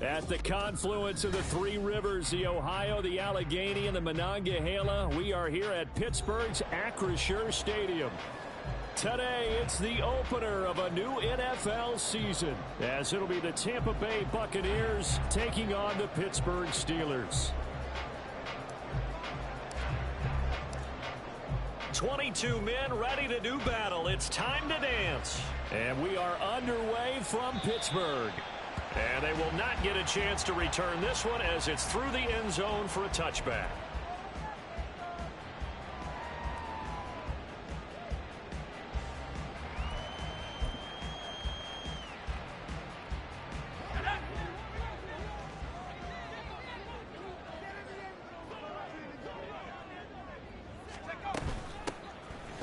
At the confluence of the three rivers, the Ohio, the Allegheny, and the Monongahela, we are here at Pittsburgh's Acrisure Stadium. Today, it's the opener of a new NFL season, as it'll be the Tampa Bay Buccaneers taking on the Pittsburgh Steelers. 22 men ready to do battle. It's time to dance. And we are underway from Pittsburgh. And they will not get a chance to return this one as it's through the end zone for a touchback.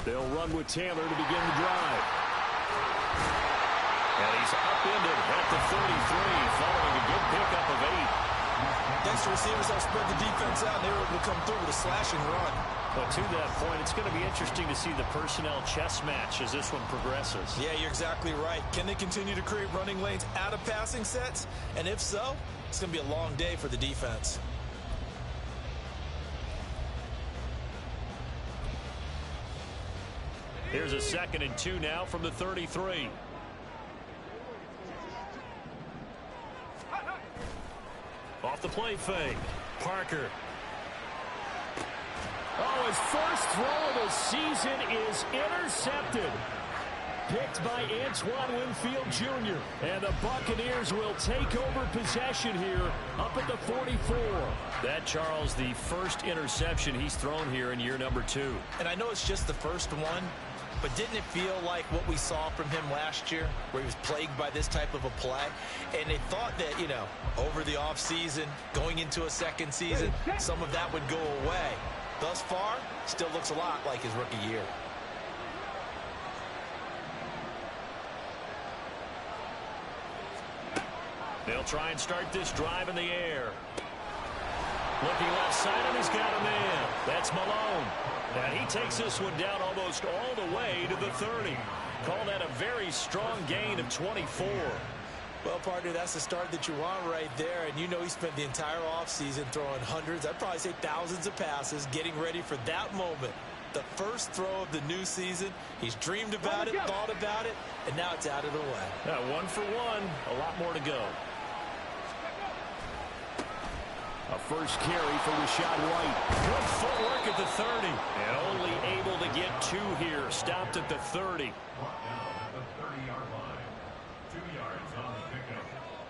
They'll run with Taylor to begin the drive. And he's upended at the 33 following a good pickup of 8. Thanks to receivers that spread the defense out, and they were able to come through with a slashing run. But to that point, it's going to be interesting to see the personnel chess match as this one progresses. Yeah, you're exactly right. Can they continue to create running lanes out of passing sets? And if so, it's going to be a long day for the defense. Here's a 2nd and 2 now from the 33. Off the play fake. Parker. Oh, his first throw of the season is intercepted. Picked by Antoine Winfield Jr. And the Buccaneers will take over possession here up at the 44. That, Charles, the first interception he's thrown here in year number 2. And I know it's just the first one, but didn't it feel like what we saw from him last year, where he was plagued by this type of a play? And they thought that, you know, over the offseason, going into a second season, some of that would go away. Thus far, still looks a lot like his rookie year. They'll try and start this drive in the air. Looking left side, and he's got a man. That's Malone. And he takes this one down almost all the way to the 30. Call that a very strong gain of 24. Well, partner, that's the start that you want right there. And you know he spent the entire offseason throwing hundreds, I'd probably say thousands of passes, getting ready for that moment. The first throw of the new season. He's dreamed about it, thought about it, and now it's out of the way. Yeah, 1 for 1. A lot more to go. A first carry for Rashad White. Good footwork at the 30. And only able to get 2 here. Stopped at the 30. Brought down at the 30-yard line. 2 yards on the pickup.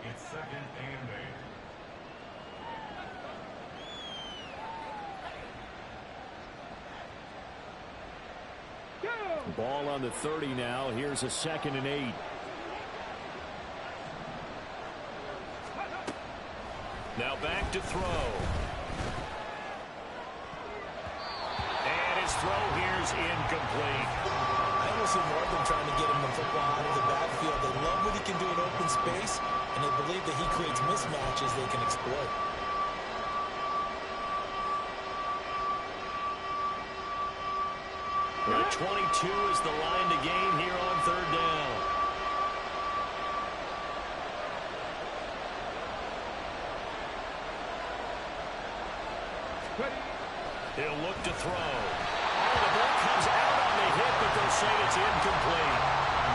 It's 2nd and 8. Ball on the 30 now. Here's a 2nd and 8. Now back to throw. And his throw here's incomplete. I almost see more of them trying to get him the football out of the backfield. They love what he can do in open space, and they believe that he creates mismatches they can exploit. The 22 is the line to gain here on 3rd down. He'll look to throw. Oh, the ball comes out on the hit, but they'll say it's incomplete.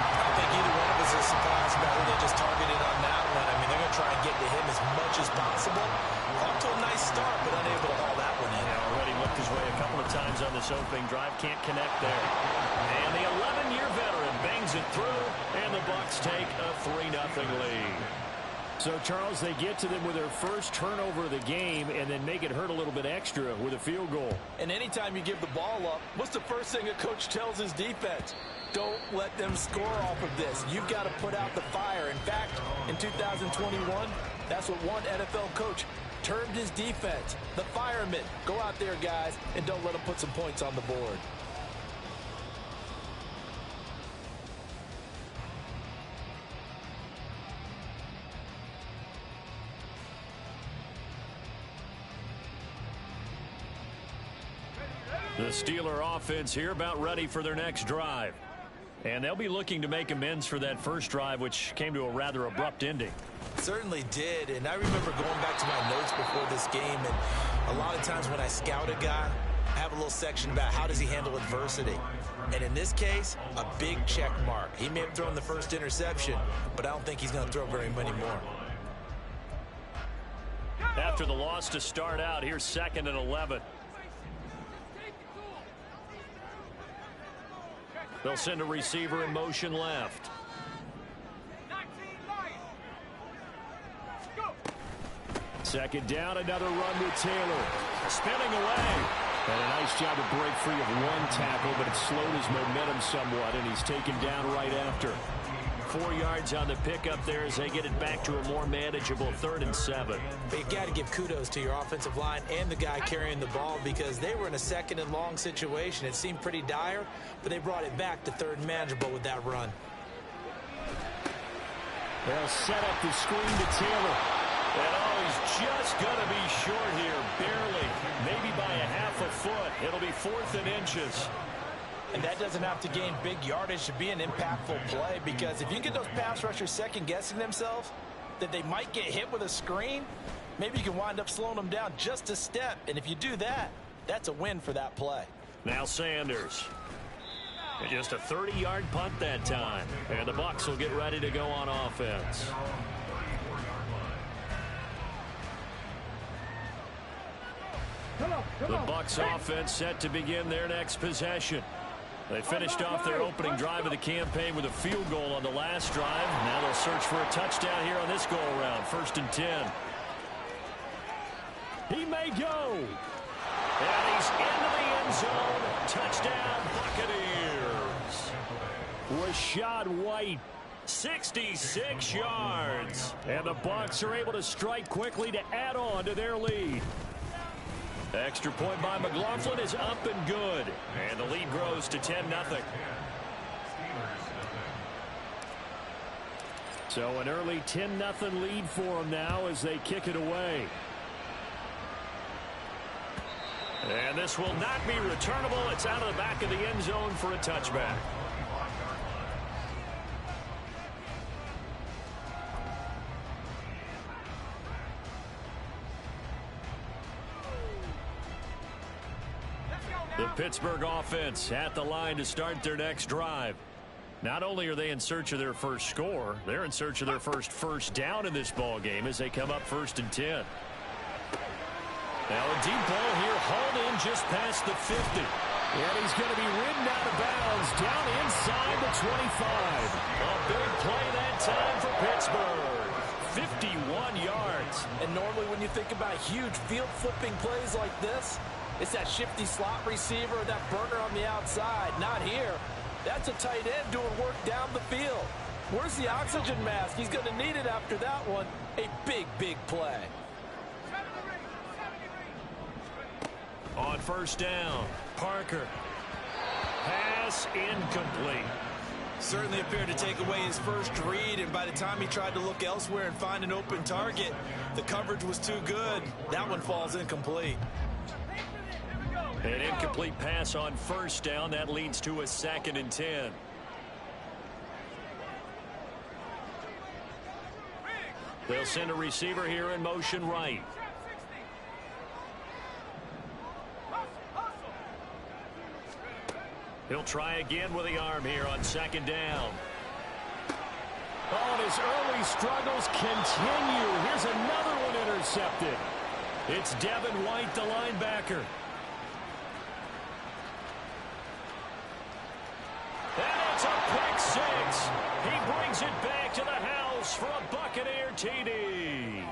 I don't think either one of us is surprised about who they just targeted on that one. I mean, they're going to try and get to him as much as possible. Off to a nice start, but unable to haul that one in. Yeah, already looked his way a couple of times on this opening drive. Can't connect there. And the 11-year veteran bangs it through, and the Bucs take a 3-0 lead. So, Charles, they get to them with their first turnover of the game and then make it hurt a little bit extra with a field goal. And anytime you give the ball up, what's the first thing a coach tells his defense? Don't let them score off of this. You've got to put out the fire. In fact, in 2021, that's what one NFL coach termed his defense. The firemen. Go out there, guys, and don't let them put some points on the board. The Steeler offense here about ready for their next drive. And they'll be looking to make amends for that first drive, which came to a rather abrupt ending. Certainly did, and I remember going back to my notes before this game, and a lot of times when I scout a guy, I have a little section about how does he handle adversity. And in this case, a big check mark. He may have thrown the first interception, but I don't think he's going to throw very many more. After the loss to start out, here's 2nd and 11. They'll send a receiver in motion left. Second down, another run with Taylor. Spinning away. And a nice job to break free of one tackle, but it slowed his momentum somewhat, and he's taken down right after. 4 yards on the pickup there as they get it back to a more manageable 3rd and 7. But you got to give kudos to your offensive line and the guy carrying the ball because they were in a 2nd and long situation. It seemed pretty dire, but they brought it back to 3rd and manageable with that run. They'll set up the screen to Taylor. And he's just going to be short here, barely, maybe by a half a foot. It'll be 4th and inches. And that doesn't have to gain big yardage to be an impactful play because if you get those pass rushers second-guessing themselves that they might get hit with a screen, maybe you can wind up slowing them down just a step. And if you do that, that's a win for that play. Now Sanders. Just a 30-yard punt that time. And the Bucs will get ready to go on offense. The Bucs offense set to begin their next possession. They finished off their opening drive of the campaign with a field goal on the last drive. Now they'll search for a touchdown here on this go-around. 1st and 10. He may go. And he's into the end zone. Touchdown, Buccaneers. Rashad White, 66 yards. And the Bucs are able to strike quickly to add on to their lead. Extra point by McLaughlin is up and good. And the lead grows to 10-0. So an early 10-0 lead for them now as they kick it away. And this will not be returnable. It's out of the back of the end zone for a touchback. The Pittsburgh offense at the line to start their next drive. Not only are they in search of their first score, they're in search of their first down in this ball game as they come up 1st and 10. Now a deep ball here hauled in just past the 50. And he's going to be ridden out of bounds down inside the 25. A big play that time for Pittsburgh. 51 yards. And normally when you think about huge field flipping plays like this, it's that shifty slot receiver or that burner on the outside. Not here. That's a tight end doing work down the field. Where's the oxygen mask? He's going to need it after that one. A big, big play. On 1st down, Parker. Pass incomplete. Certainly appeared to take away his first read, and by the time he tried to look elsewhere and find an open target, the coverage was too good. That one falls incomplete. An incomplete pass on 1st down. That leads to a 2nd and 10. They'll send a receiver here in motion right. He'll try again with the arm here on 2nd down. Oh, and his early struggles continue. Here's another one intercepted. It's Devin White, the linebacker. And it's a pick 6. He brings it back to the house for a Buccaneer TD.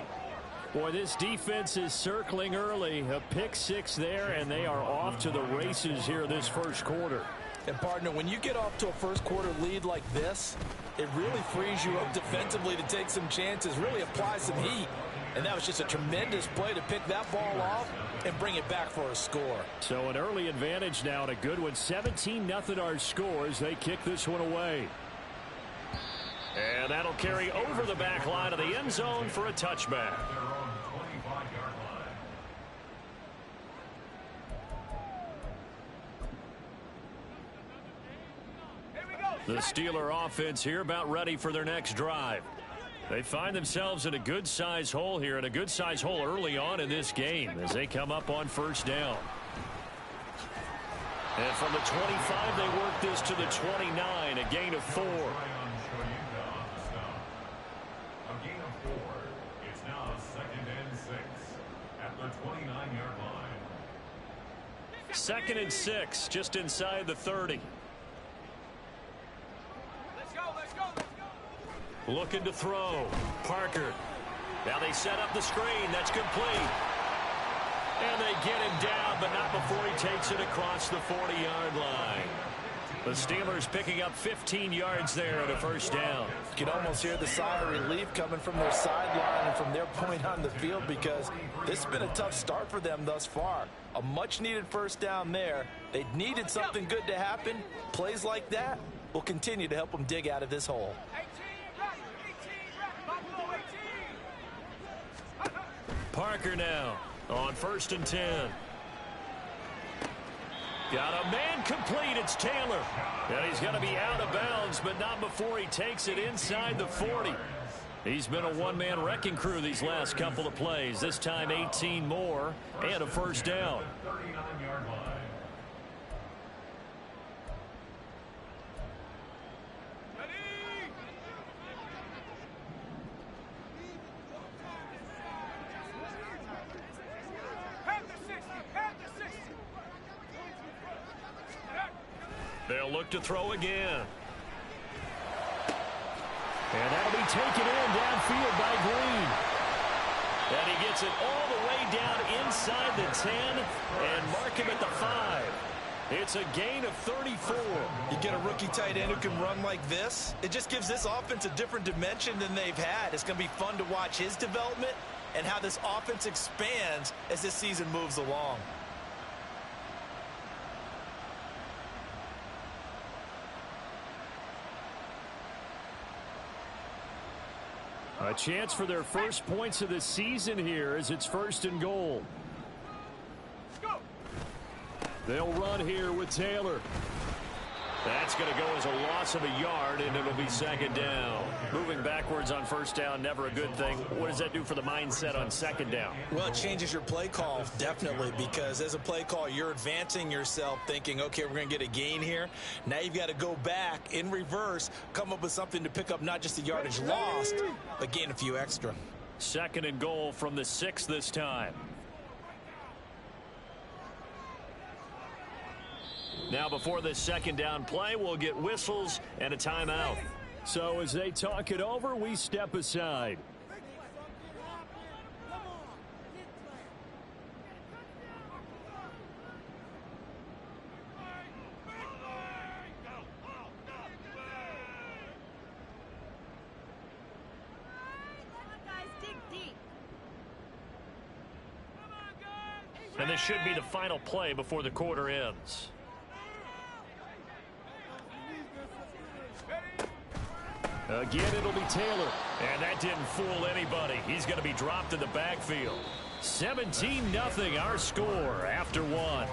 Boy, this defense is circling early. A pick 6 there, and they are off to the races here this first quarter. And, partner, when you get off to a first-quarter lead like this, it really frees you up defensively to take some chances, really apply some heat. And that was just a tremendous play to pick that ball off and bring it back for a score. So an early advantage now and a good one. 17-0 our score as they kick this one away. And that'll carry over the back line of the end zone for a touchback. The Steeler offense here about ready for their next drive. They find themselves in a good-sized hole here, and a good-sized hole early on in this game as they come up on first down. And from the 25, they work this to the 29, a gain of 4. A gain of 4. It's now 2nd and 6 at the 29-yard line. 2nd and 6, just inside the 30. Looking to throw. Parker. Now they set up the screen. That's complete. And they get him down, but not before he takes it across the 40-yard line. The Steelers picking up 15 yards there at a first down. You can almost hear the sigh of relief coming from their sideline and from their point on the field, because this has been a tough start for them thus far. A much-needed first down there. They needed something good to happen. Plays like that will continue to help them dig out of this hole. Parker now on 1st and 10. Got a man complete. It's Taylor. And he's going to be out of bounds, but not before he takes it inside the 40. He's been a one-man wrecking crew these last couple of plays. This time 18 more and a first down. 39-yard line. They'll look to throw again. And that'll be taken in downfield by Green. And he gets it all the way down inside the 10 and mark him at the 5. It's a gain of 34. You get a rookie tight end who can run like this. It just gives this offense a different dimension than they've had. It's going to be fun to watch his development and how this offense expands as this season moves along. A chance for their first points of the season here as it's 1st and goal. They'll run here with Taylor. That's going to go as a loss of a yard, and it'll be 2nd down. Moving backwards on first down, never a good thing. What does that do for the mindset on 2nd down? Well, it changes your play call, definitely, because as a play call, you're advancing yourself thinking, okay, we're going to get a gain here. Now you've got to go back in reverse, come up with something to pick up not just the yardage lost, but gain a few extra. 2nd and goal from the 6 this time. Now before this 2nd down play, we'll get whistles and a timeout. So as they talk it over, we step aside. And this should be the final play before the quarter ends. Again, it'll be Taylor. And that didn't fool anybody. He's going to be dropped in the backfield. 17-0 our score after 1.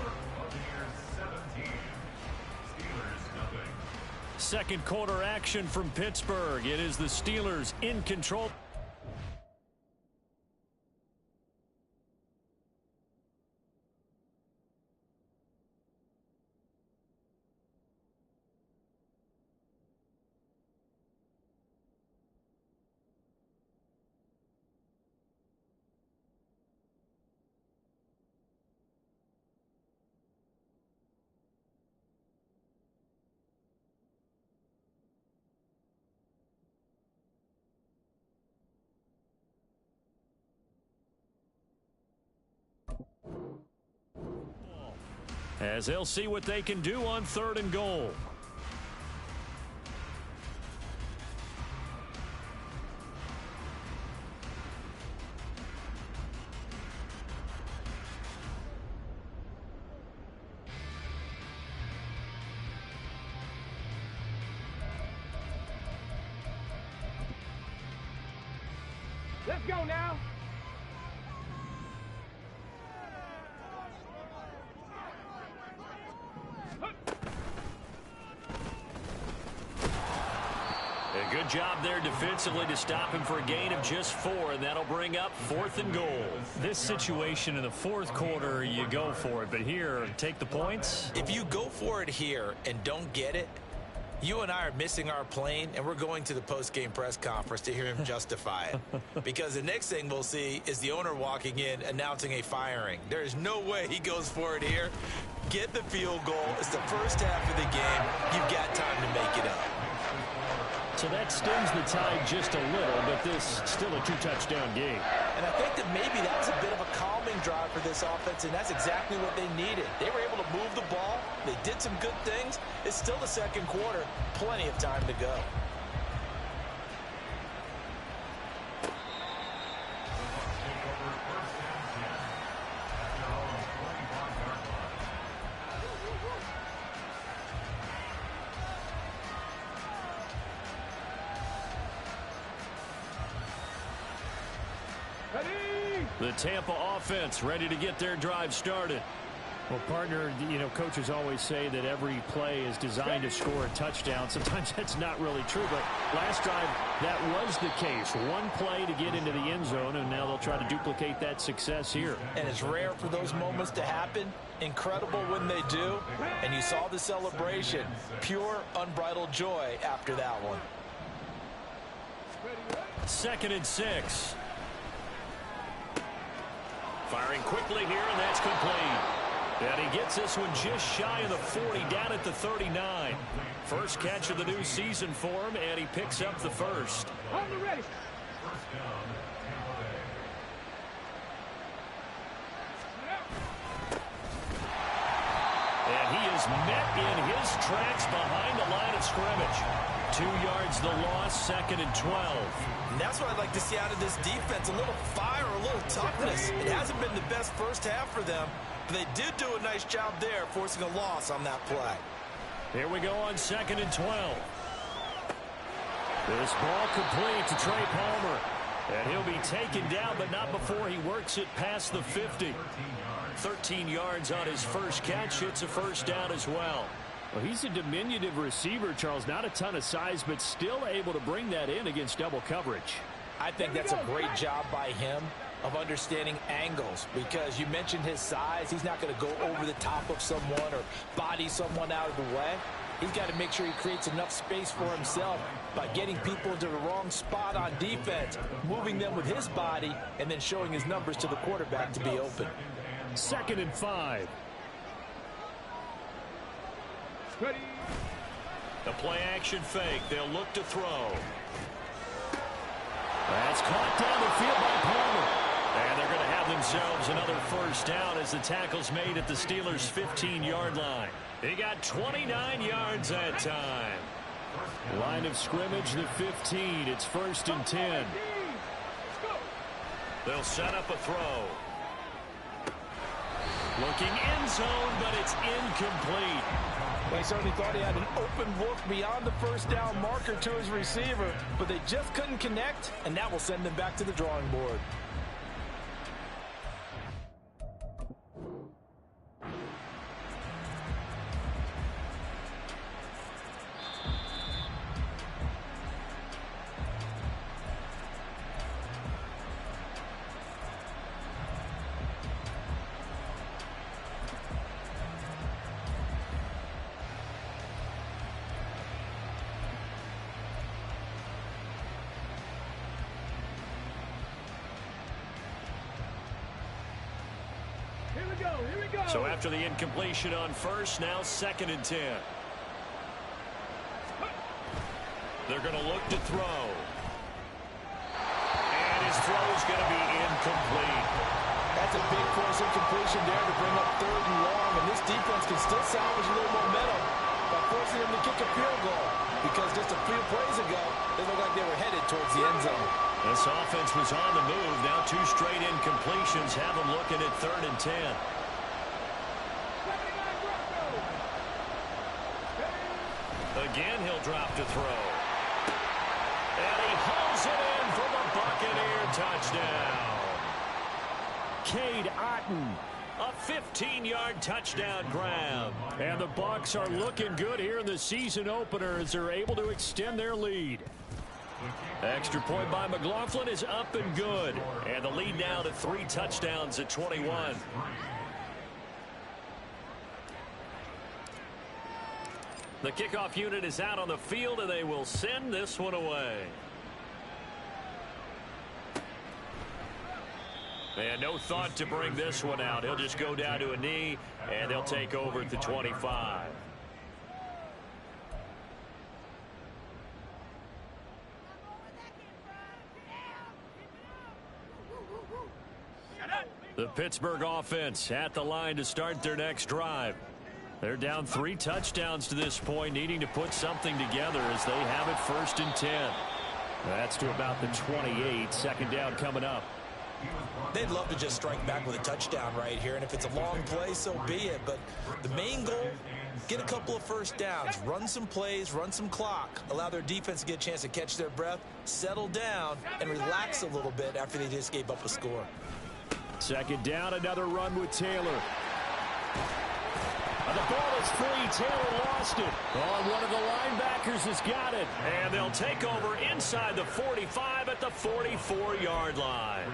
2nd quarter action from Pittsburgh. It is the Steelers in control. As they'll see what they can do on 3rd and goal. Let's go now. Good job there defensively to stop him for a gain of just 4, and that'll bring up 4th and goal. This situation in the 4th quarter, you go for it, but here, take the points. If you go for it here and don't get it, you and I are missing our plane, and we're going to the post-game press conference to hear him justify it. Because the next thing we'll see is the owner walking in announcing a firing. There is no way he goes for it here. Get the field goal. It's the first half of the game. You've got time to make it up. So that stems the tide just a little, but this still a 2-touchdown game. And I think that maybe that was a bit of a calming drive for this offense, and that's exactly what they needed. They were able to move the ball. They did some good things. It's still the 2nd quarter. Plenty of time to go. The Tampa offense ready to get their drive started. Well, partner, you know, coaches always say that every play is designed to score a touchdown. Sometimes that's not really true, but last drive, that was the case. One play to get into the end zone, and now they'll try to duplicate that success here. And it's rare for those moments to happen. Incredible when they do. And you saw the celebration. Pure, unbridled joy after that one. 2nd and 6. Firing quickly here, and that's complete. And he gets this one just shy of the 40, down at the 39. First catch of the new season for him, and he picks up the first. On the ready. And he is met in his tracks behind the line of scrimmage. 2 yards the loss, 2nd and 12. And that's what I'd like to see out of this defense. A little fire, a little toughness. It hasn't been the best first half for them, but they did do a nice job there, forcing a loss on that play. Here we go on 2nd and 12. This ball complete to Trey Palmer. And he'll be taken down, but not before he works it past the 50. 13 yards on his first catch. It's a first down as well. Well, he's a diminutive receiver, Charles. Not a ton of size, but still able to bring that in against double coverage. I think that's a great job by him of understanding angles, because you mentioned his size. He's not going to go over the top of someone or body someone out of the way. He's got to make sure he creates enough space for himself by getting people into the wrong spot on defense, moving them with his body, and then showing his numbers to the quarterback to be open. 2nd and 5. Ready. The play action fake. They'll look to throw. That's caught down the field by Palmer. And they're going to have themselves another first down as the tackle's made at the Steelers' 15-yard line. They got 29 yards that time. Line of scrimmage, the 15. It's 1st and 10. They'll set up a throw. Looking end zone, but it's incomplete. Well, he certainly thought he had an open look beyond the first down marker to his receiver, but they just couldn't connect, and that will send them back to the drawing board. So after the incompletion on first, now 2nd and 10. They're going to look to throw. And his throw is going to be incomplete. That's a big force incompletion there to bring up 3rd and long, and this defense can still salvage a little momentum by forcing them to kick a field goal, because just a few plays ago, they looked like they were headed towards the end zone. This offense was on the move. Now 2 straight incompletions have them looking at 3rd and 10. Again, he'll drop to throw. And he hauls it in for the Buccaneer touchdown. Cade Otton, a 15-yard touchdown grab. And the Bucs are looking good here in the season opener as they're able to extend their lead. Extra point by McLaughlin is up and good. And the lead now to 3 touchdowns at 21. The kickoff unit is out on the field, and they will send this one away. And no thought to bring this one out. He'll just go down to a knee, and they'll take over at the 25. The Pittsburgh offense at the line to start their next drive. They're down 3 touchdowns to this point, needing to put something together as they have it 1st and 10. That's to about the 28. Second down coming up. They'd love to just strike back with a touchdown right here, and if it's a long play, so be it. But the main goal, get a couple of first downs, run some plays, run some clock, allow their defense to get a chance to catch their breath, settle down, and relax a little bit after they just gave up a score. Second down, another run with Taylor. The ball is free. Taylor lost it. Oh, one of the linebackers has got it. And they'll take over inside the 45 at the 44-yard line.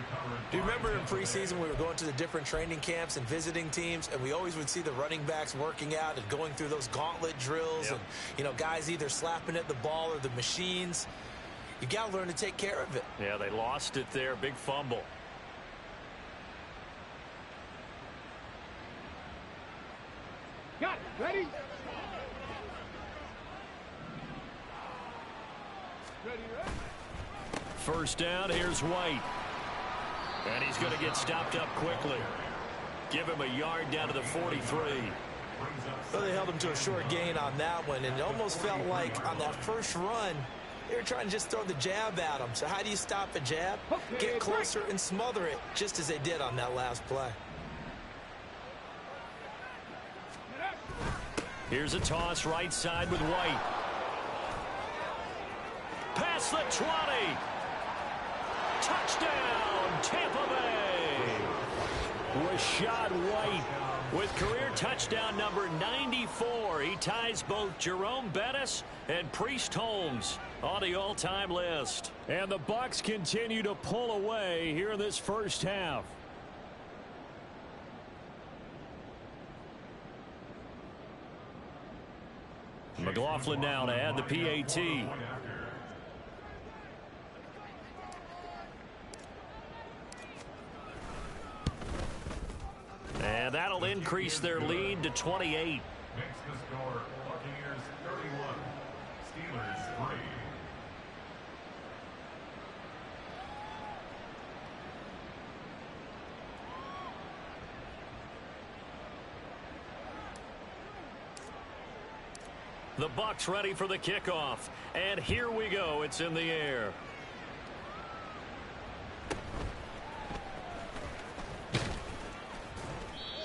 Do you remember in preseason we were going to the different training camps and visiting teams, and we always would see the running backs working out and going through those gauntlet drills, and, you know, guys either slapping at the ball or the machines. You got to learn to take care of it. Yeah, they lost it there. Big fumble. Got it. Ready? Ready. First down, here's White. And he's going to get stopped up quickly. Give him a yard down to the 43. Well, they held him to a short gain on that one, and it almost felt like on that first run, they were trying to just throw the jab at him. So how do you stop a jab? Get closer and smother it, just as they did on that last play. Here's a toss right side with White. Past the 20. Touchdown, Tampa Bay. Rashad White with career touchdown number 94. He ties both Jerome Bettis and Priest Holmes on the all-time list. And the Bucs continue to pull away here in this first half. McLaughlin now to add the PAT. And that'll increase their lead to 28. Makes the score Buccaneers 31, Steelers 3. The Bucs ready for the kickoff. And here we go. It's in the air.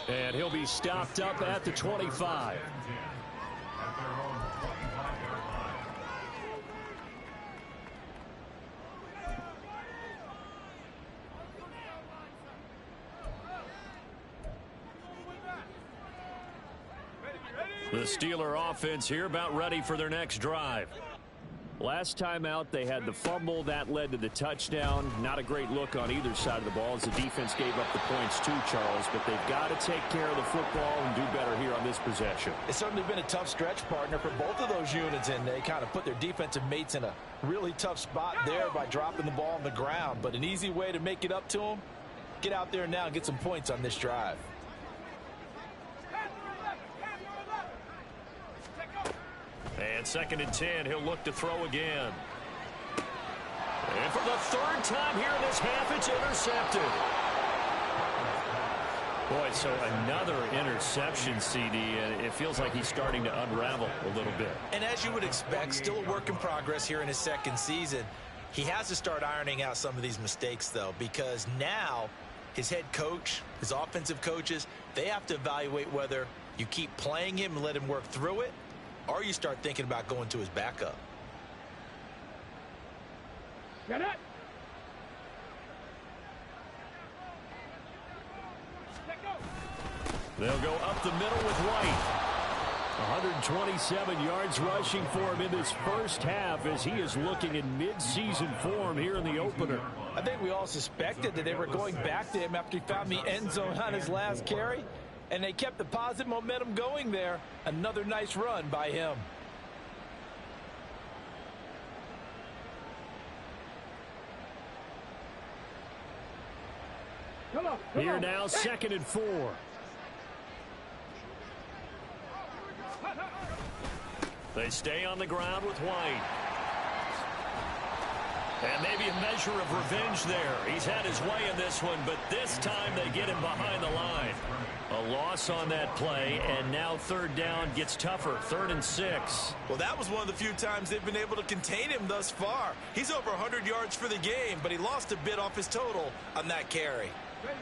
And he'll be stopped up at the 25. The Steeler offense here about ready for their next drive. Last time out, they had the fumble. That led to the touchdown. Not a great look on either side of the ball as the defense gave up the points too, Charles. But they've got to take care of the football and do better here on this possession. It's certainly been a tough stretch, partner, for both of those units, and they kind of put their defensive mates in a really tough spot there by dropping the ball on the ground. But an easy way to make it up to them, get out there now and get some points on this drive. And 2nd and 10, he'll look to throw again. And for the 3rd time here in this half, it's intercepted. Boy, so another interception, CD, and it feels like he's starting to unravel a little bit. And as you would expect, still a work in progress here in his 2nd season. He has to start ironing out some of these mistakes, though, because now his head coach, his offensive coaches, they have to evaluate whether you keep playing him and let him work through it, or you start thinking about going to his backup. Get it. They'll go up the middle with White. 127 yards rushing for him in this first half as he is looking in mid-season form here in the opener. I think we all suspected that they were going back to him after he found the end zone on his last carry, and they kept the positive momentum going there. Another nice run by him. Here now, 2nd and 4. They stay on the ground with White. And maybe a measure of revenge there. He's had his way in this one, but this time they get him behind the line. A loss on that play, and now 3rd down gets tougher. 3rd and 6. Well, that was one of the few times they've been able to contain him thus far. He's over 100 yards for the game, but he lost a bit off his total on that carry.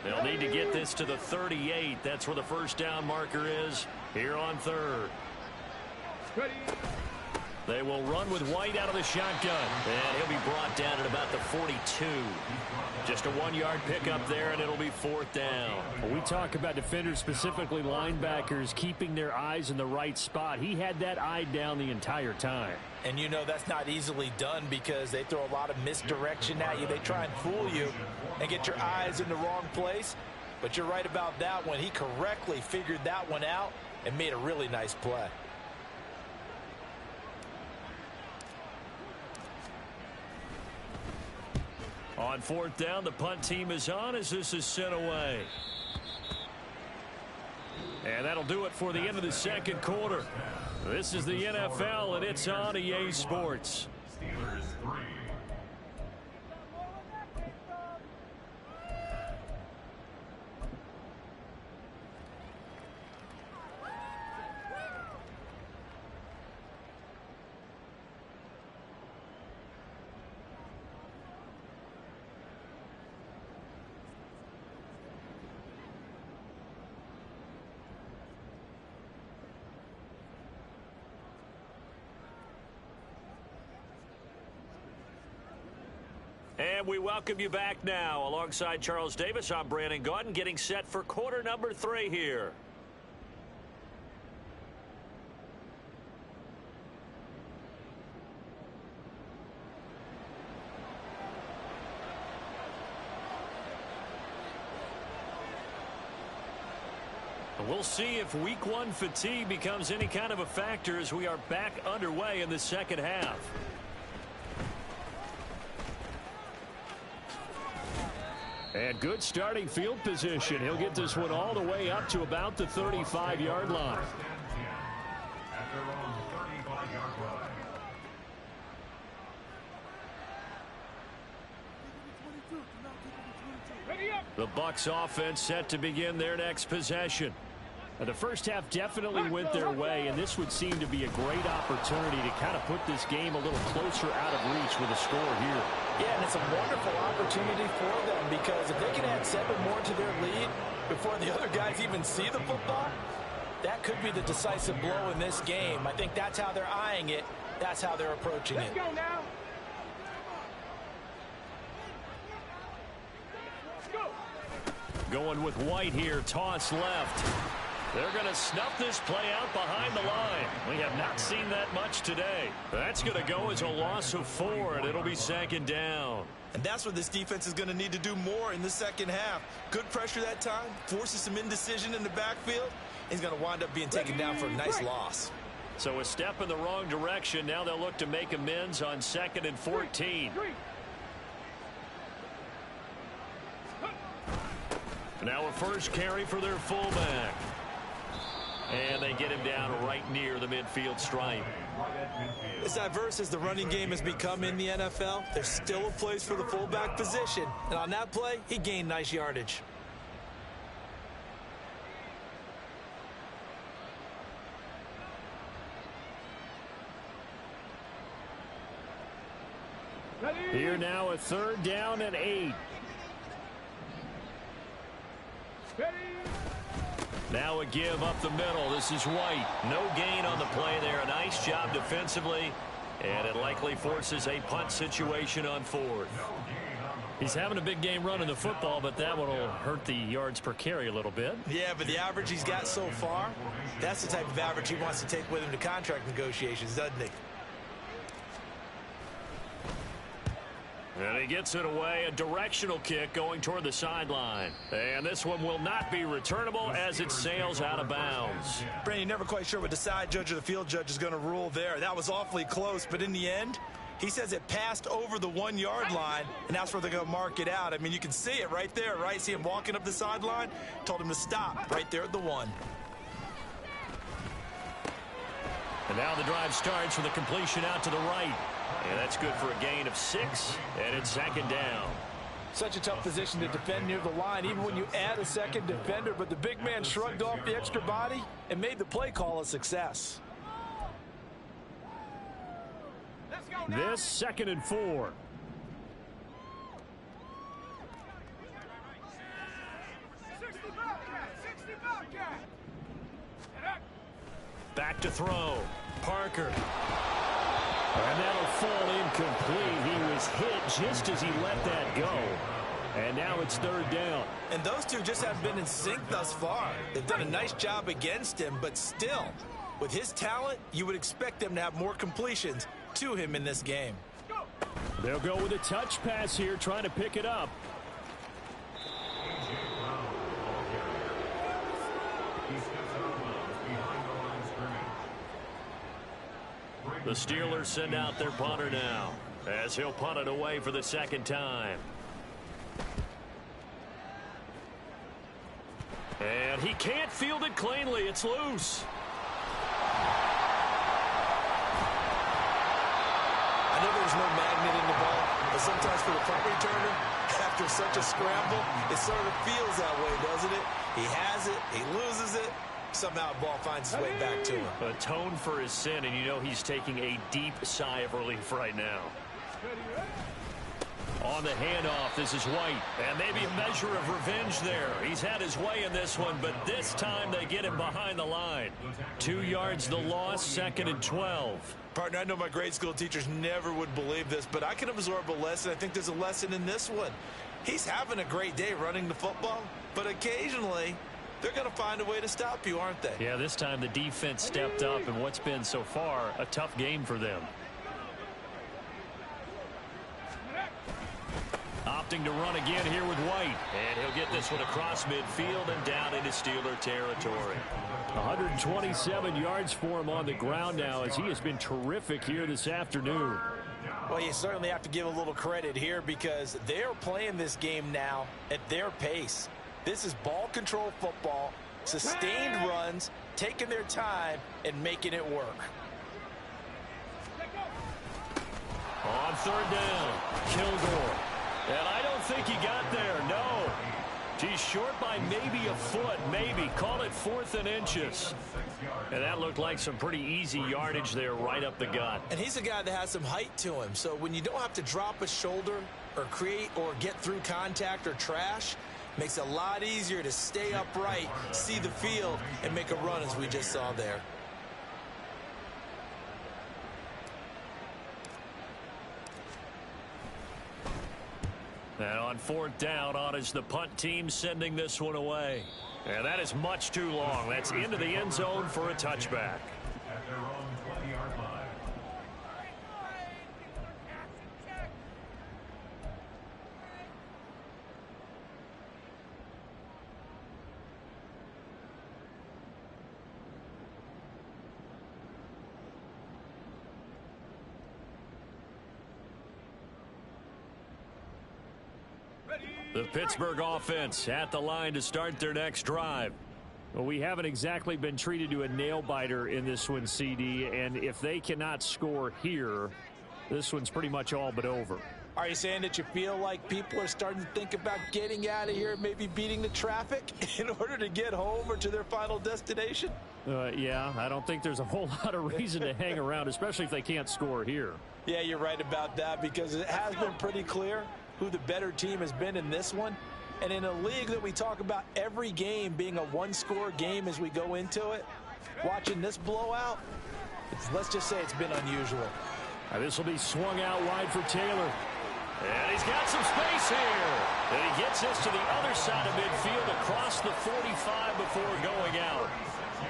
They'll need to get this to the 38. That's where the first down marker is here on 3rd. They will run with White out of the shotgun. And he'll be brought down at about the 42. Just a 1-yard pickup there, and it'll be 4th down. We talk about defenders, specifically linebackers, keeping their eyes in the right spot. He had that eye down the entire time. And you know that's not easily done because they throw a lot of misdirection at you. They try and fool you and get your eyes in the wrong place. But you're right about that one. He correctly figured that one out and made a really nice play. On 4th down, the punt team is on as this is sent away. And that'll do it for the end of the 2nd quarter. This is the NFL, and it's on EA Sports. Steelers 3. And we welcome you back now. Alongside Charles Davis, I'm Brandon Gaudin, getting set for quarter number 3 here. We'll see if week 1 fatigue becomes any kind of a factor as we are back underway in the 2nd half. And good starting field position. He'll get this one all the way up to about the 35-yard line. At their own 35-yard line. The Bucs offense set to begin their next possession. Now, the first half definitely went their way, and this would seem to be a great opportunity to kind of put this game a little closer out of reach with a score here. Yeah, and it's a wonderful opportunity for them because if they can add 7 more to their lead before the other guys even see the football, that could be the decisive blow in this game. I think that's how they're eyeing it. That's how they're approaching it. Let's go now. Let's go. Going with White here, toss left. They're going to snuff this play out behind the line. We have not seen that much today. That's going to go as a loss of 4, and it'll be 2nd down. And that's what this defense is going to need to do more in the 2nd half. Good pressure that time, forces some indecision in the backfield. He's going to wind up being taken down for a nice loss. So a step in the wrong direction. Now they'll look to make amends on 2nd and 14. Now a first carry for their fullback. And they get him down right near the midfield stripe. As diverse as the running game has become in the NFL, there's still a place for the fullback position. And on that play, he gained nice yardage. Here now a 3rd down and 8. Now a give up the middle. This is White. No gain on the play there. A nice job defensively. And it likely forces a punt situation on 4th. He's having a big game running the football, but that one will hurt the yards per carry a little bit. Yeah, but the average he's got so far, that's the type of average he wants to take with him to contract negotiations, doesn't he? And he gets it away, a directional kick going toward the sideline. And this one will not be returnable as it sails out of bounds. Brandon, you're never quite sure what the side judge or the field judge is going to rule there. That was awfully close, but in the end, he says it passed over the 1 yard line, and that's where they're going to mark it out. I mean, you can see it right there, right? See him walking up the sideline? Told him to stop right there at the 1. And now the drive starts with a completion out to the right. And that's good for a gain of 6, and it's second down. Such a tough position to defend near the line, even when you add a second defender, but the big man shrugged off the extra body and made the play call a success. This 2nd and 4. Back to throw. Parker. And that'll fall incomplete. He was hit just as he let that go. And now it's 3rd down. And those two just haven't been in sync thus far. They've done a nice job against him, but still, with his talent, you would expect them to have more completions to him in this game. They'll go with a touch pass here, trying to pick it up. The Steelers send out their punter now, as he'll punt it away for the 2nd time. And he can't field it cleanly. It's loose. I know there's no magnet in the ball, but sometimes for the punt returner, after such a scramble, it sort of feels that way, doesn't it? He has it, he loses it. Somehow the ball finds its way back to him. Atone for his sin, and you know he's taking a deep sigh of relief right now. On the handoff, this is White. And maybe a measure of revenge there. He's had his way in this one, but this time they get him behind the line. 2 yards the loss, 2nd and 12. Partner, I know my grade school teachers never would believe this, but I can absorb a lesson. I think there's a lesson in this one. He's having a great day running the football, but occasionally they're going to find a way to stop you, aren't they? Yeah, this time the defense stepped up in what's been so far a tough game for them. Opting to run again here with White. And he'll get this one across midfield and down into Steeler territory. 127 yards for him on the ground now, as he has been terrific here this afternoon. Well, you certainly have to give a little credit here because they're playing this game now at their pace. This is ball control football, sustained runs, taking their time and making it work. On 3rd down, Kilgore. And I don't think he got there, no. He's short by maybe a foot, maybe. Call it 4th and inches. And that looked like some pretty easy yardage there right up the gut. And he's a guy that has some height to him. So when you don't have to drop a shoulder or create or get through contact or trash, makes it a lot easier to stay upright, see the field, and make a run as we just saw there. And on 4th down, on is the punt team sending this one away. And that is much too long. That's into the end zone for a touchback. At their own 20-yard line. The Pittsburgh offense at the line to start their next drive. Well, we haven't exactly been treated to a nail-biter in this one, CD, and if they cannot score here, this one's pretty much all but over. Are you saying that you feel like people are starting to think about getting out of here, maybe beating the traffic in order to get home or to their final destination? Yeah, I don't think there's a whole lot of reason to hang around, especially if they can't score here. Yeah, you're right about that because it has been pretty clear who the better team has been in this one. And in a league that we talk about every game being a one-score game as we go into it, watching this blowout, let's just say it's been unusual. This will be swung out wide for Taylor. And he's got some space here. And he gets this to the other side of midfield across the 45 before going out.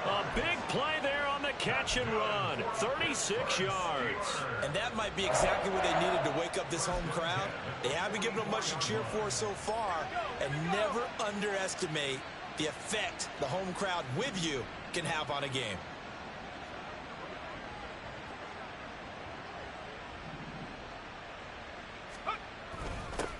A big play there on the catch and run. 36 yards. And that might be exactly what they needed to wake up this home crowd. They haven't given them much to cheer for so far. And never underestimate the effect the home crowd with you can have on a game.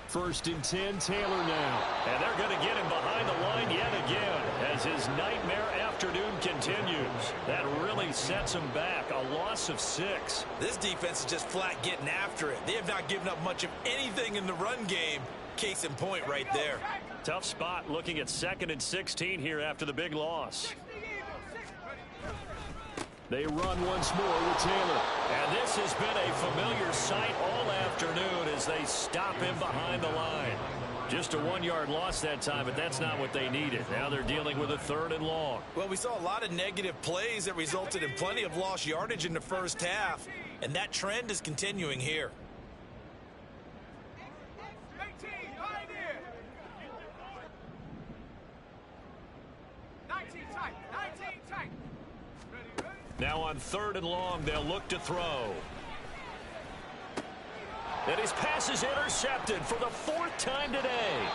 First and 10, Taylor now. And they're going to get him behind the line yet again as his nightmare afternoon continues. That really sets him back. A loss of 6. This defense is just flat getting after it. They have not given up much of anything in the run game. Case in point right there. Tough spot looking at 2nd and 16 here after the big loss. They run once more with Taylor. And this has been a familiar sight all afternoon as they stop him behind the line. Just a 1-yard loss that time, but that's not what they needed. Now they're dealing with a 3rd and long. Well, we saw a lot of negative plays that resulted in plenty of lost yardage in the first half, and that trend is continuing here. 18, right here. 19 tight, 19 tight. Ready. Now on 3rd and long, they'll look to throw. And his pass is intercepted for the 4th time today.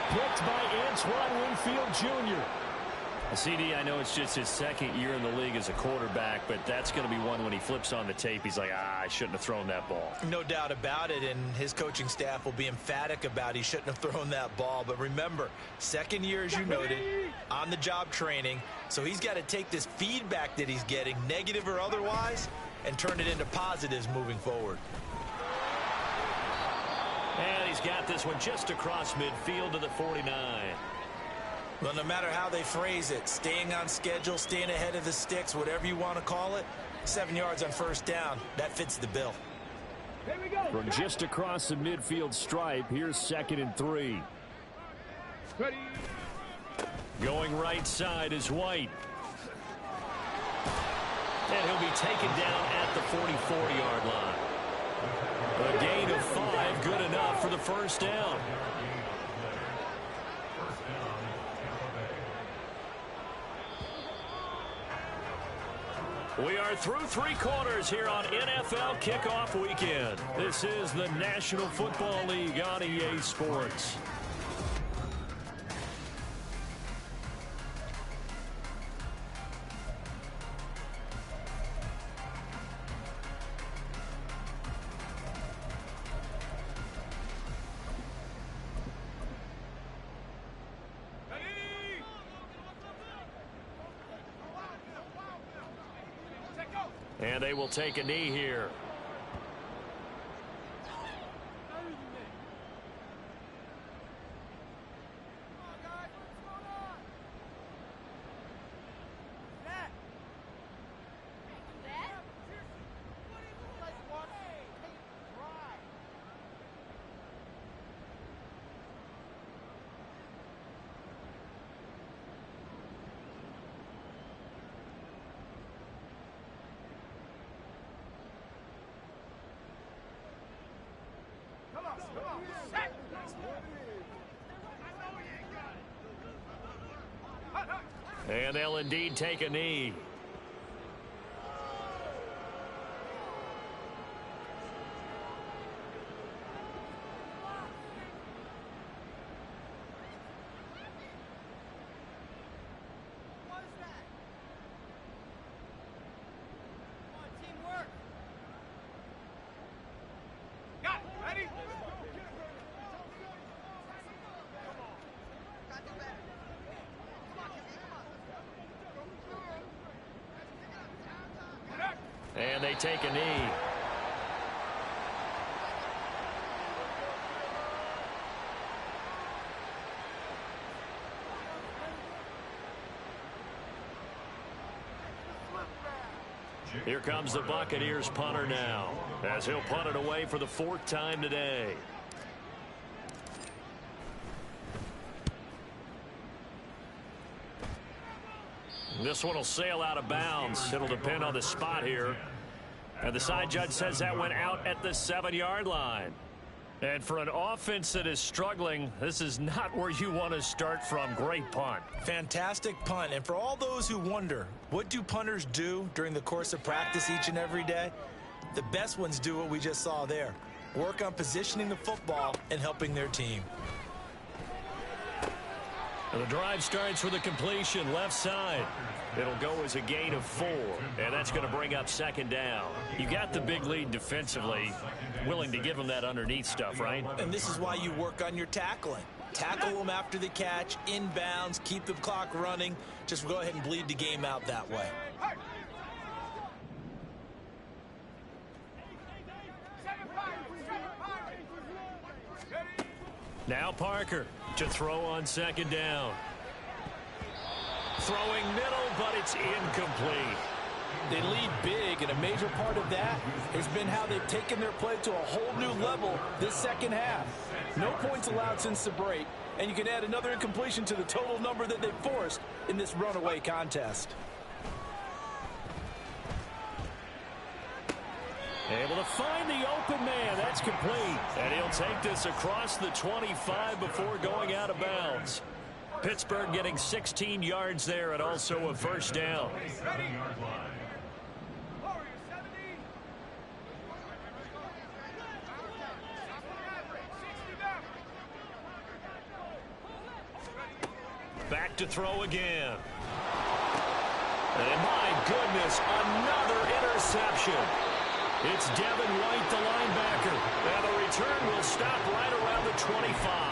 Picked by Antoine Winfield Jr. CD, I know it's just his 2nd year in the league as a quarterback, but that's going to be one when he flips on the tape. He's like, I shouldn't have thrown that ball. No doubt about it, and his coaching staff will be emphatic about he shouldn't have thrown that ball. But remember, 2nd year, as you noted, on-the-job training, so he's got to take this feedback that he's getting, negative or otherwise, and turn it into positives moving forward. And he's got this one just across midfield to the 49. Well, no matter how they phrase it, staying on schedule, staying ahead of the sticks, whatever you want to call it, 7 yards on 1st down, that fits the bill. Here we go. From just across the midfield stripe, here's 2nd and 3. Ready. Going right side is White. And he'll be taken down at the 44-yard line. A gain of 5, good enough for the 1st down. We are through 3 quarters here on NFL Kickoff Weekend. This is the National Football League on EA Sports. And they will take a knee here. And they'll indeed take a knee. And they take a knee. Here comes the Buccaneers punter now, as he'll punt it away for the 4th time today. This one will sail out of bounds. It'll depend on the spot here. And the side judge says that went out at the 7-yard line. And for an offense that is struggling, this is not where you want to start from. Great punt. Fantastic punt. And for all those who wonder, what do punters do during the course of practice each and every day? The best ones do what we just saw there. Work on positioning the football and helping their team. And the drive starts with a completion left side. It'll go as a gain of 4, and that's going to bring up second down. You got the big lead defensively, willing to give them that underneath stuff, right? And this is why you work on your tackling. Tackle them after the catch, inbounds, keep the clock running. Just go ahead and bleed the game out that way. Now Parker to throw on second down. Throwing middle, but it's incomplete. They lead big, and a major part of that has been how they've taken their play to a whole new level this second half. No points allowed since the break, and you can add another incompletion to the total number that they've forced in this runaway contest. Able to find the open man. That's complete. And he'll take this across the 25 before going out of bounds. Pittsburgh getting 16 yards there and also a first down. Back to throw again. And my goodness, another interception. It's Devin White, the linebacker. And the return will stop right around the 25.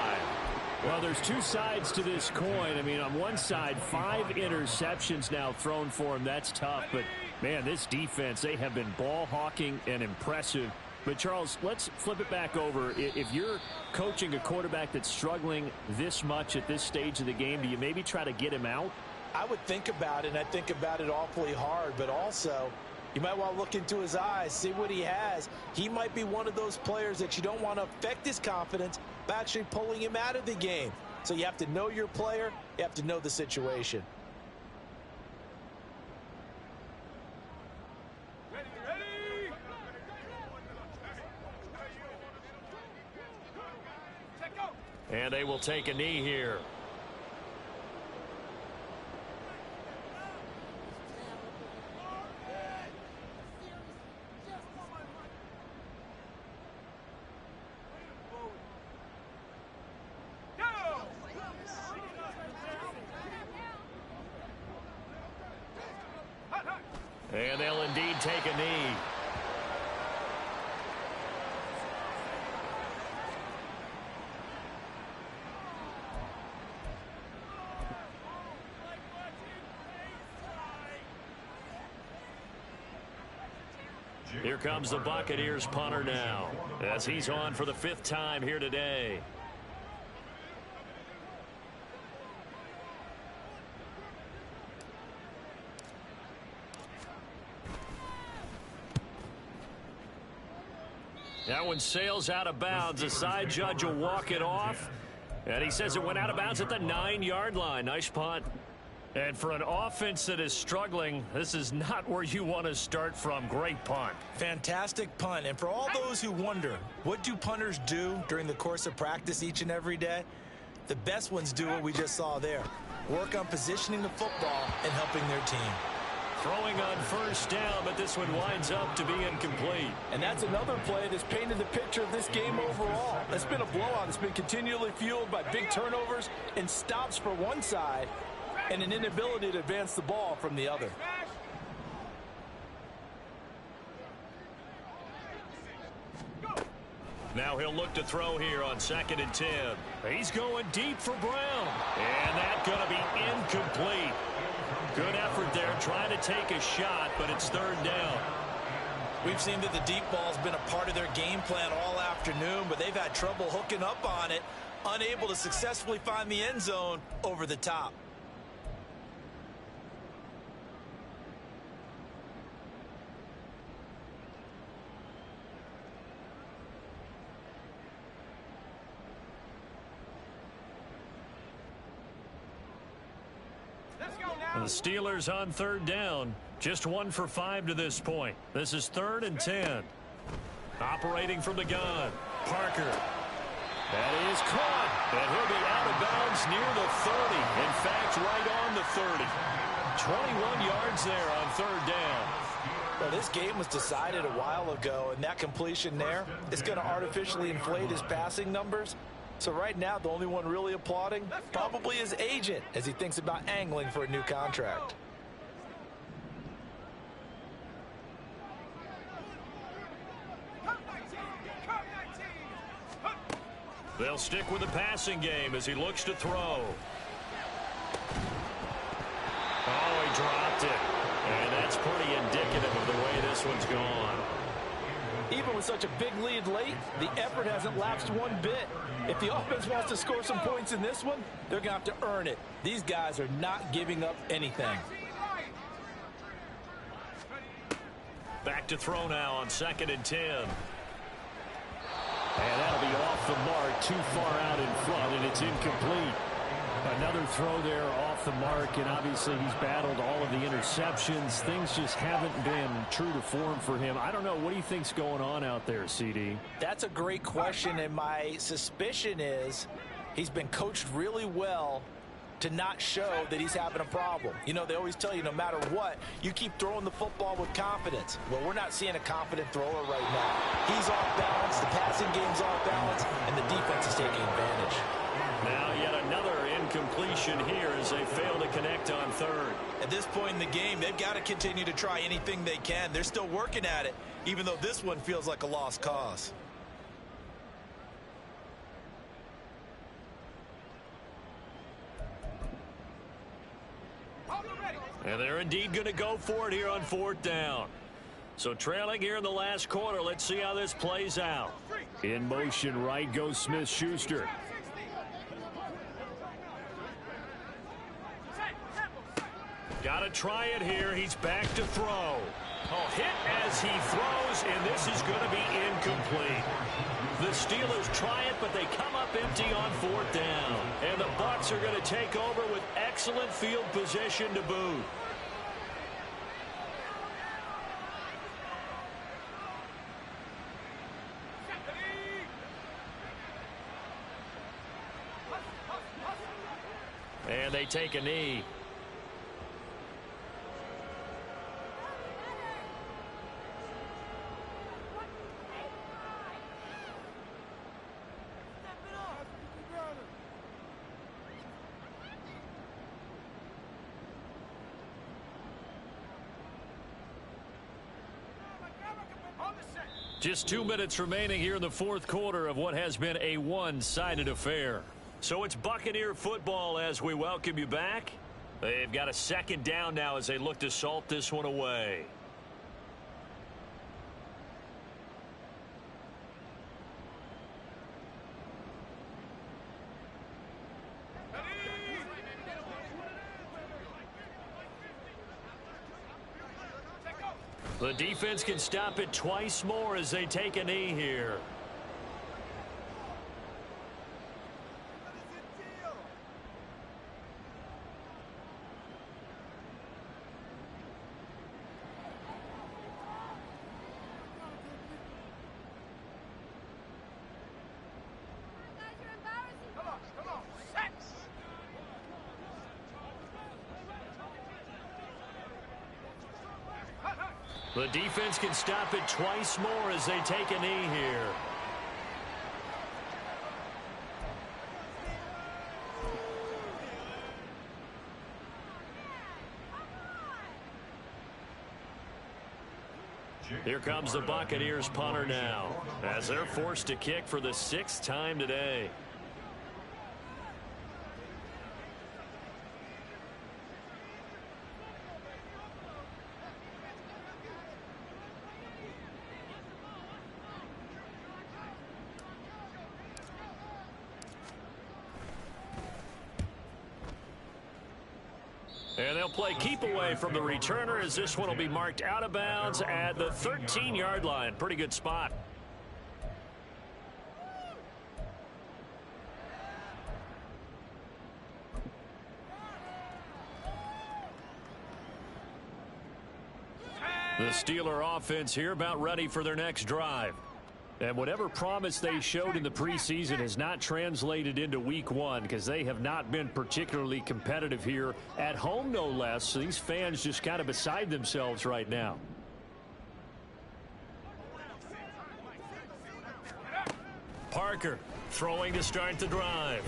Well, there's two sides to this coin. I mean, on one side, 5 interceptions now thrown for him. That's tough. But, man, this defense, they have been ball hawking and impressive. But, Charles, let's flip it back over. If you're coaching a quarterback that's struggling this much at this stage of the game, do you maybe try to get him out? I would think about it, and I think about it awfully hard. But also, you might want to look into his eyes, see what he has. He might be one of those players that you don't want to affect his confidence by actually pulling him out of the game. So you have to know your player. You have to know the situation. And they will take a knee here. And they'll indeed take a knee. Here comes the Buccaneers punter now, as he's on for the 5th time here today. That one sails out of bounds. The side judge will walk it off. And he says it went out of bounds at the 9-yard line. Nice punt. And for an offense that is struggling, this is not where you want to start from. Great punt. Fantastic punt. And for all those who wonder, what do punters do during the course of practice each and every day? The best ones do what we just saw there. Work on positioning the football and helping their team. Throwing on first down, but this one winds up to be incomplete. And that's another play that's painted the picture of this game overall. It's been a blowout. It's been continually fueled by big turnovers and stops for one side and an inability to advance the ball from the other. Now he'll look to throw here on 2nd and 10. He's going deep for Brown. And that's going to be incomplete. Good effort there, trying to take a shot, but it's 3rd down. We've seen that the deep ball's been a part of their game plan all afternoon, but they've had trouble hooking up on it, unable to successfully find the end zone over the top. The Steelers on 3rd down. Just 1 for 5 to this point. This is 3rd and 10. Operating from the gun. Parker That is caught, and he'll be out of bounds near the 30. In fact, right on the 30. 21 yards there on third down. Well, this game was decided a while ago, and that completion there is going to artificially inflate his passing numbers. So right now, the only one really applauding probably his agent as he thinks about angling for a new contract. They'll stick with the passing game as he looks to throw. Oh, he dropped it. And that's pretty indicative of the way this one's gone. Even with such a big lead late, the effort hasn't lapsed one bit. If the offense wants to score some points in this one, they're going to have to earn it. These guys are not giving up anything. Back to throw now on 2nd and 10. And that'll be off the mark, too far out in front, and it's incomplete. Another throw there off the mark, and obviously he's battled all of the interceptions. Things just haven't been true to form for him. I don't know. What do you think's going on out there, CD? That's a great question, and my suspicion is he's been coached really well to not show that he's having a problem. You know, they always tell you no matter what, you keep throwing the football with confidence. Well, we're not seeing a confident thrower right now. He's off balance, the passing game's off balance, and the defense is taking advantage. Now yet another incompletion here as they fail to connect on third. At this point in the game, they've got to continue to try anything they can. They're still working at it, even though this one feels like a lost cause. And they're indeed going to go for it here on 4th down. So trailing here in the last quarter, let's see how this plays out. In motion, right goes Smith-Schuster. Got to try it here. He's back to throw. Oh, hit as he throws, and this is going to be incomplete. The Steelers try it, but they come up empty on 4th down. And the Bucs are going to take over with excellent field position to boot. And they take a knee. Just 2 minutes remaining here in the 4th quarter of what has been a one-sided affair. So it's Buccaneer football as we welcome you back. They've got a 2nd down now as they look to salt this one away. The defense can stop it twice more as they take a knee here. The defense can stop it twice more as they take a knee here. Here comes the Buccaneers punter now as they're forced to kick for the 6th time today. And they'll play keep away from the returner as this one will be marked out of bounds at the 13-yard line. Pretty good spot. The Steeler offense here about ready for their next drive. And whatever promise they showed in the preseason has not translated into week one because they have not been particularly competitive here at home, no less. So these fans just kind of beside themselves right now. Parker throwing to start the drive.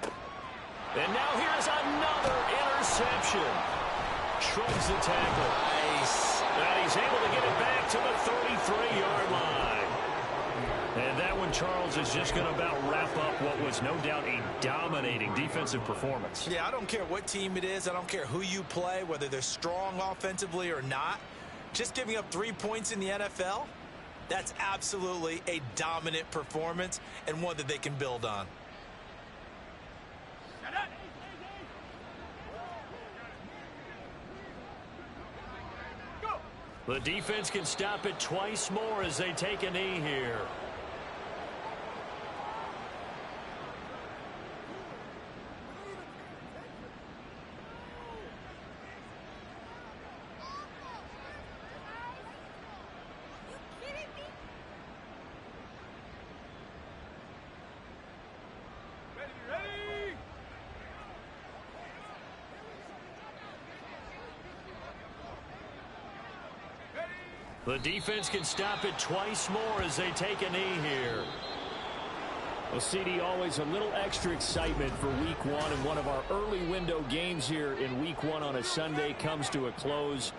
And now here's another interception. Shrugs the tackle. Nice. And he's able to get it back to the 33-yard line. And that one, Charles, is just going to about wrap up what was no doubt a dominating defensive performance. Yeah, I don't care what team it is. I don't care who you play, whether they're strong offensively or not. Just giving up 3 points in the NFL, that's absolutely a dominant performance and one that they can build on. The defense can stop it twice more as they take a knee here. The defense can stop it twice more as they take a knee here. Well, CD, always a little extra excitement for week one, and one of our early window games here in week one on a Sunday comes to a close.